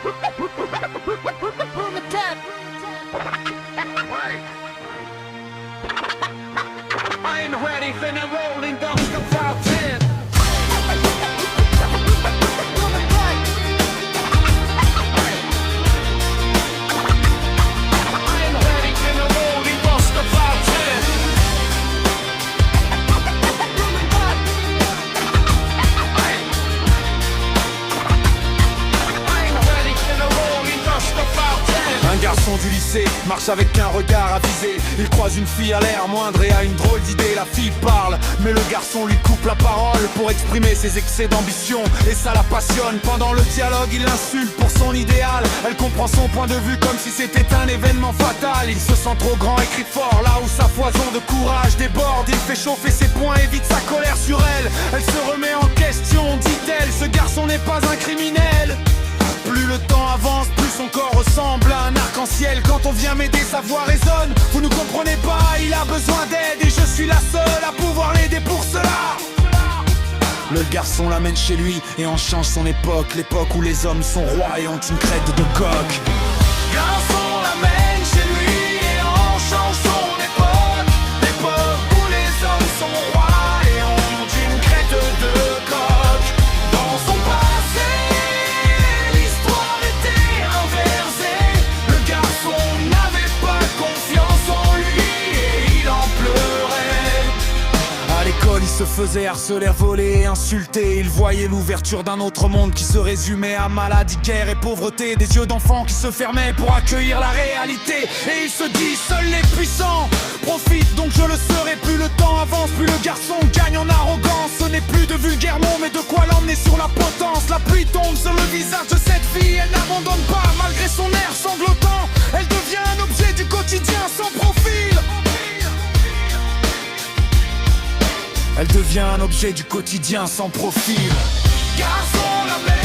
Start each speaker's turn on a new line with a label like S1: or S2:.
S1: Boom attack.
S2: I ain't ready for the rolling dumpster fire 10.
S1: Boom attack.
S2: I ain't ready for the rolling dumpster fire 10.
S1: Boom attack.
S2: I ain't ready for the rolling dumpster fire 10.
S3: Un garçon du lycée marche avec un regard avisé. Il croise une fille à l'air moindre et a une drôle d'idée. La fille parle, mais le garçon lui coupe la parole pour exprimer ses excès d'ambition. Et ça la passionne. Pendant le dialogue, il l'insulte pour son idéal. Elle comprend son point de vue comme si c'était un événement fatal. Il se sent trop grand et crie fort là où sa foison de courage déborde. Il fait chauffer ses poings et vide sa colère sur elle. Elle se remet en question, dit-elle. Ce garçon n'est pas un criminel. Plus le temps avance, plus son corps ressemble à un arc-en-ciel. Quand on vient m'aider, sa voix résonne. Vous ne comprenez pas, il a besoin d'aide et je suis la seule à pouvoir l'aider pour cela. Le garçon l'amène chez lui et on change son époque. L'époque où les hommes sont rois et ont une crête de coq. Garçon l'amène chez lui et on change son époque. L'époque où les hommes sont rois et ont une crête de coq. Dans son passé, l'histoire était inversée. Le garçon n'avait pas confiance en lui et il en pleurait. À l'école, il se faisait harceler, voler, insulter. Il voyait l'ouverture d'un autre monde qui se résumait à maladie, guerre et pauvreté. Des yeux d'enfant qui se fermaient pour accueillir la réalité. Et il se dit, seuls les puissants profitent, donc je le serai. Plus le temps avance, plus le garçon gagne en arrogance. Ce n'est plus de vulgaires mots, mais de quoi l'emmener sur la potence. La pluie tombe sur le visage de cette fille. Elle n'abandonne pas, malgré son air sanglotant. Elle devient un objet du quotidien sans profil. Elle devient un objet du quotidien sans profil. Garçon, la mer